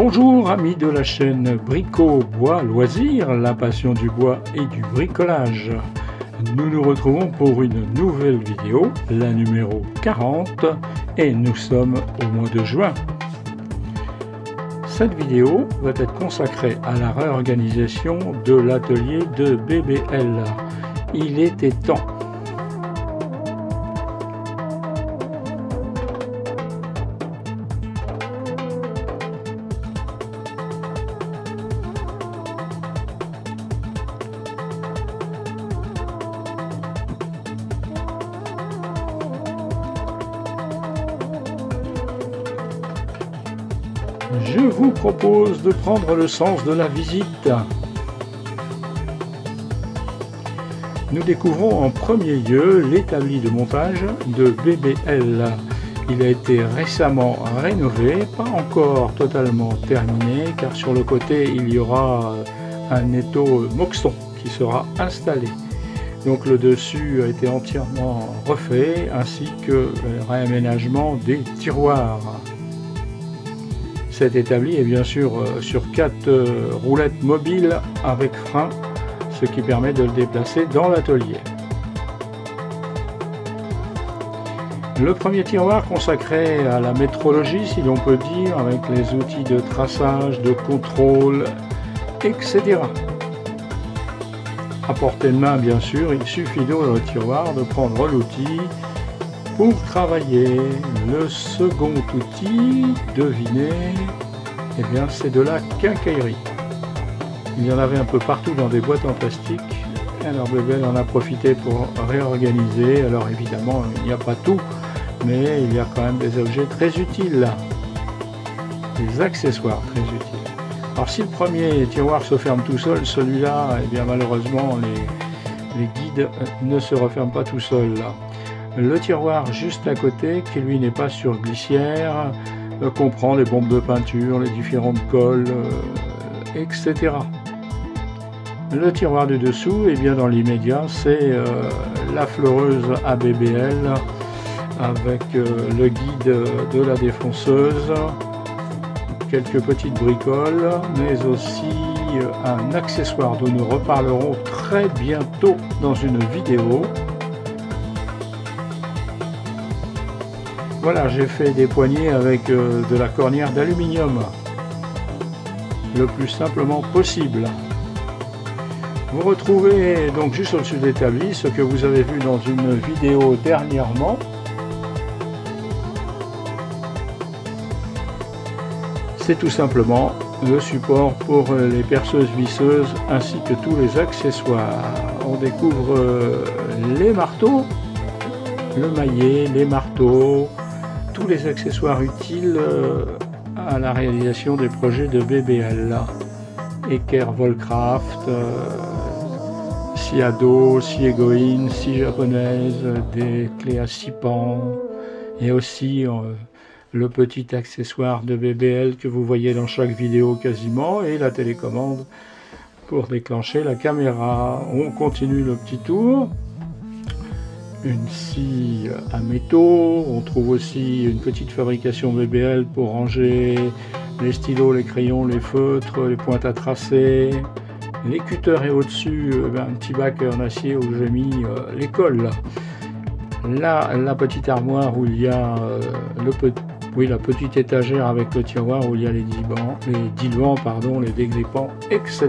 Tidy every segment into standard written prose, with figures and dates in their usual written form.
Bonjour amis de la chaîne Brico Bois Loisirs, la passion du bois et du bricolage. Nous nous retrouvons pour une nouvelle vidéo, la numéro 40, et nous sommes au mois de juin. Cette vidéo va être consacrée à la réorganisation de l'atelier de BBL. Il était temps. Je vous propose de prendre le sens de la visite. Nous découvrons en premier lieu l'établi de montage de BBL. Il a été récemment rénové, pas encore totalement terminé, car sur le côté il y aura un étau Moxon qui sera installé. Donc le dessus a été entièrement refait, ainsi que le réaménagement des tiroirs. Cet établi est bien sûr sur 4 roulettes mobiles avec frein, ce qui permet de le déplacer dans l'atelier. Le premier tiroir consacré à la métrologie, si l'on peut dire, avec les outils de traçage, de contrôle, etc. À portée de main, bien sûr, il suffit d'ouvrir le tiroir, de prendre l'outil pour travailler. Le second outil, devinez, eh bien c'est de la quincaillerie. Il y en avait un peu partout dans des boîtes en plastique. Alors BBL en a profité pour réorganiser. Alors évidemment, il n'y a pas tout, mais il y a quand même des objets très utiles là. Des accessoires très utiles. Alors si le premier tiroir se ferme tout seul, celui-là, eh bien malheureusement, les guides ne se referment pas tout seuls là. Le tiroir juste à côté, qui lui n'est pas sur glissière, comprend les bombes de peinture, les différentes colles, etc. Le tiroir du dessous, et bien dans l'immédiat, c'est la fleureuse à BBL avec le guide de la défonceuse, quelques petites bricoles, mais aussi un accessoire dont nous reparlerons très bientôt dans une vidéo. Voilà, j'ai fait des poignées avec de la cornière d'aluminium, le plus simplement possible. Vous retrouvez donc juste au-dessus de l'établi ce que vous avez vu dans une vidéo dernièrement. C'est tout simplement le support pour les perceuses visseuses ainsi que tous les accessoires. On découvre les marteaux, le maillet, les marteaux, tous les accessoires utiles à la réalisation des projets de BBL. Eker Volcraft, scie à dos, scie égoïne, scie japonaise, des clés à 6 pans et aussi le petit accessoire de BBL que vous voyez dans chaque vidéo quasiment, et la télécommande pour déclencher la caméra. On continue le petit tour. Une scie à métaux, on trouve aussi une petite fabrication BBL pour ranger les stylos, les crayons, les feutres, les pointes à tracer, les cutters, et au-dessus un petit bac en acier où j'ai mis les colles. Là, la petite armoire où il y a la petite étagère avec le tiroir où il y a les diluants, les dégrippants, etc.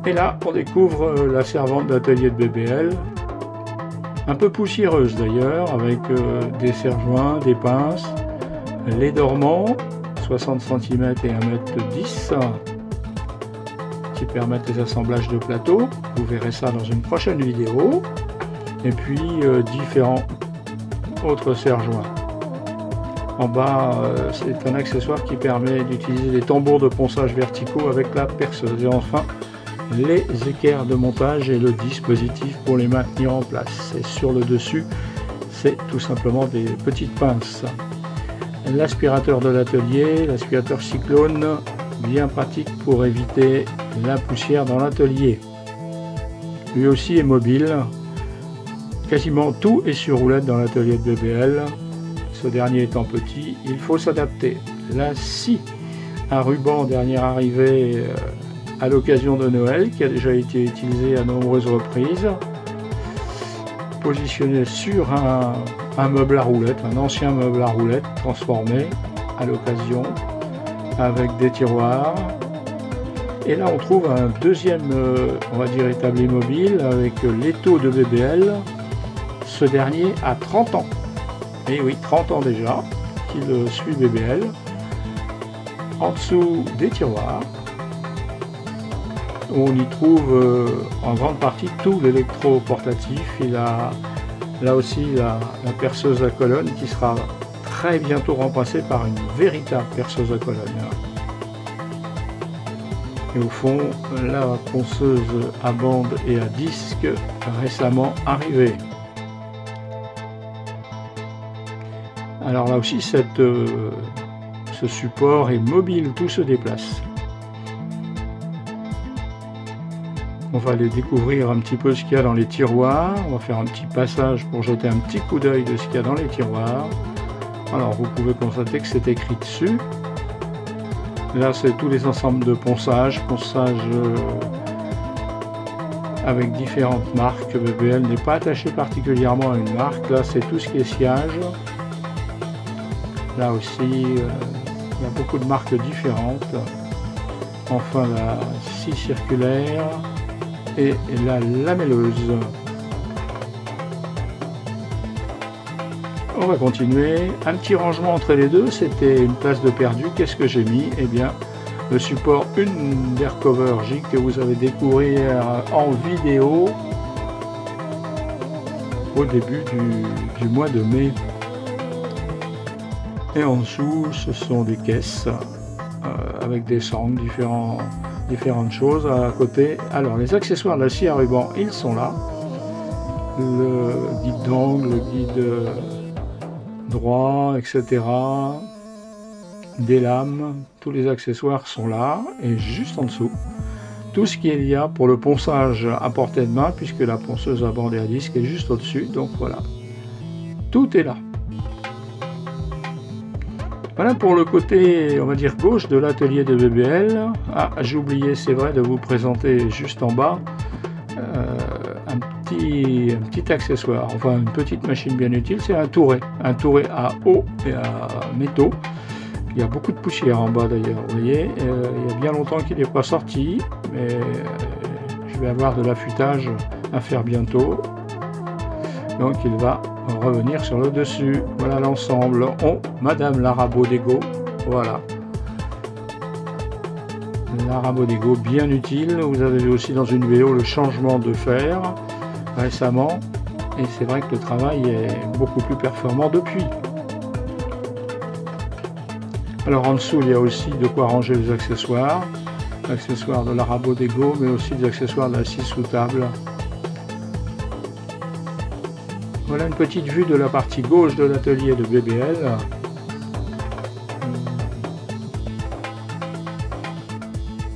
Et là, on découvre la servante d'atelier de BBL, un peu poussiéreuse d'ailleurs, avec des serre-joints, des pinces, les dormants, 60 cm et 1,10 m, qui permettent les assemblages de plateaux. Vous verrez ça dans une prochaine vidéo. Et puis différents autres serre-joints. En bas, c'est un accessoire qui permet d'utiliser des tambours de ponçage verticaux avec la perceuse. Et enfin, les équerres de montage et le dispositif pour les maintenir en place. Et sur le dessus, c'est tout simplement des petites pinces. L'aspirateur de l'atelier, l'aspirateur cyclone, bien pratique pour éviter la poussière dans l'atelier. Lui aussi est mobile. Quasiment tout est sur roulette dans l'atelier de BBL. Ce dernier étant petit, il faut s'adapter. la scie à ruban dernière arrivée à l'occasion de Noël, qui a déjà été utilisée à nombreuses reprises, positionnée sur un meuble à roulettes, un ancien meuble à roulettes transformé à l'occasion avec des tiroirs. Et là on trouve un deuxième, on va dire, établi mobile avec l'étau de BBL. Ce dernier a 30 ans. Et oui, 30 ans déjà qu'il suit BBL. En dessous des tiroirs, on y trouve en grande partie tout l'électro portatif. Il a là aussi la perceuse à colonne qui sera très bientôt remplacée par une véritable perceuse à colonne. Et au fond, la ponceuse à bande et à disque récemment arrivée. Alors là aussi, ce support est mobile, tout se déplace. On va aller découvrir un petit peu ce qu'il y a dans les tiroirs. On va faire un petit passage pour jeter un petit coup d'œil de ce qu'il y a dans les tiroirs. Alors vous pouvez constater que c'est écrit dessus. Là, c'est tous les ensembles de ponçage avec différentes marques. BBL n'est pas attaché particulièrement à une marque. Là, c'est tout ce qui est sciage. Là aussi, il y a beaucoup de marques différentes. Enfin, la scie circulaire et la lamelleuse. On va continuer. Un petit rangement entre les deux, c'était une place de perdu. Qu'est-ce que j'ai mis? Eh bien, le support Undercover J que vous avez découvert en vidéo au début du mois de mai. Et en dessous, ce sont des caisses avec des sangles, différentes choses à côté. Alors, les accessoires de la scie à ruban, ils sont là. Le guide d'angle, le guide droit, etc. Des lames, tous les accessoires sont là. Et juste en dessous, tout ce qu'il y a pour le ponçage à portée de main, puisque la ponceuse à bande et à disque est juste au-dessus. Donc voilà, tout est là. Voilà pour le côté, on va dire, gauche de l'atelier de BBL. Ah, j'ai oublié, c'est vrai, de vous présenter juste en bas un petit accessoire, enfin une petite machine bien utile, c'est un touret à eau et à métaux. Il y a beaucoup de poussière en bas d'ailleurs, vous voyez, il y a bien longtemps qu'il n'est pas sorti, mais je vais avoir de l'affûtage à faire bientôt. Donc il va revenir sur le dessus. Voilà l'ensemble. Oh, Madame Larabodego. Voilà. Larabodego, bien utile. Vous avez vu aussi dans une vidéo le changement de fer récemment. Et c'est vrai que le travail est beaucoup plus performant depuis. Alors en dessous, il y a aussi de quoi ranger les accessoires. Accessoires de Larabodego, mais aussi des accessoires de la scie sous table. Voilà une petite vue de la partie gauche de l'atelier de BBL.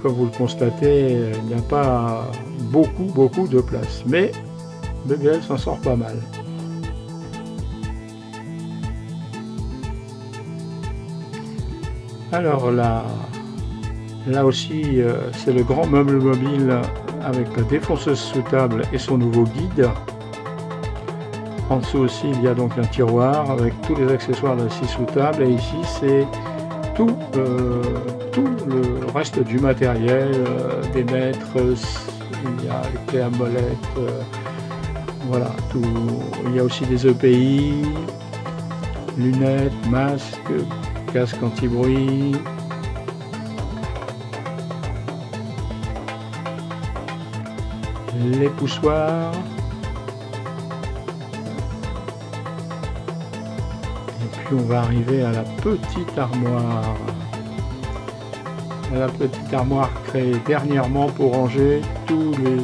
Comme vous le constatez, il n'y a pas beaucoup de place, mais BBL s'en sort pas mal. Alors là aussi, c'est le grand meuble mobile avec la défonceuse sous table et son nouveau guide. En dessous aussi, il y a donc un tiroir avec tous les accessoires de la scie sous table. Et ici, c'est tout le reste du matériel, des mètres, il y a les clés à molette, voilà, tout. Il y a aussi des EPI, lunettes, masques, casque anti-bruit. Les poussoirs. On va arriver à la petite armoire. La petite armoire créée dernièrement pour ranger tous les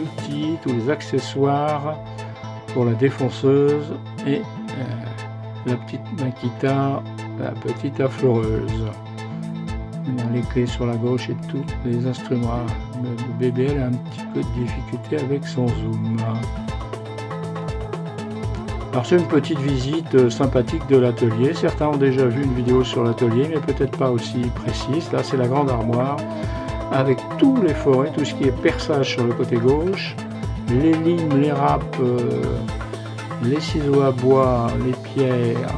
outils, tous les accessoires pour la défonceuse et la petite Makita, la petite affleureuse. On a les clés sur la gauche et tous les instruments. Le BBL a un petit peu de difficulté avec son zoom. Alors c'est une petite visite sympathique de l'atelier. Certains ont déjà vu une vidéo sur l'atelier, mais peut-être pas aussi précise. Là c'est la grande armoire avec tous les forêts, tout ce qui est perçage sur le côté gauche, les limes, les râpes, les ciseaux à bois, les pierres,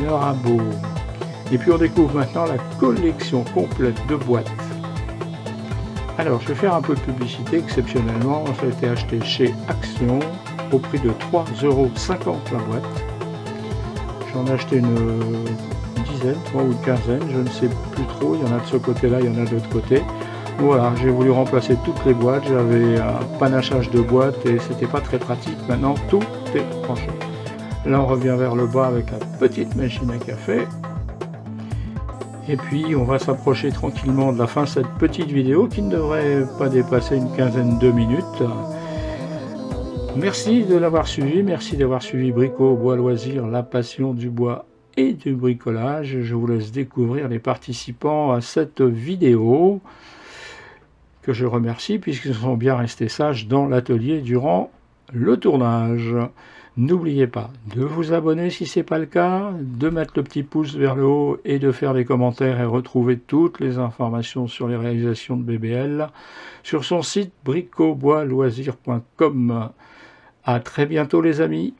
le rabot. Et puis on découvre maintenant la collection complète de boîtes. Alors je vais faire un peu de publicité. Exceptionnellement, ça a été acheté chez Action au prix de 3,50 € la boîte. J'en ai acheté une dizaine, 3 ou une quinzaine, je ne sais plus trop. Il y en a de ce côté-là, il y en a de l'autre côté. Voilà, j'ai voulu remplacer toutes les boîtes. J'avais un panachage de boîtes et c'était pas très pratique. Maintenant, tout est branché. Là, on revient vers le bas avec la petite machine à café. Et puis, on va s'approcher tranquillement de la fin de cette petite vidéo qui ne devrait pas dépasser une quinzaine de minutes. Merci de l'avoir suivi. Merci d'avoir suivi Brico Bois Loisirs, la passion du bois et du bricolage. Je vous laisse découvrir les participants à cette vidéo que je remercie puisqu'ils sont bien restés sages dans l'atelier durant le tournage. N'oubliez pas de vous abonner si ce n'est pas le cas, de mettre le petit pouce vers le haut et de faire des commentaires et retrouver toutes les informations sur les réalisations de BBL sur son site bricoboisloisirs.com. À très bientôt les amis.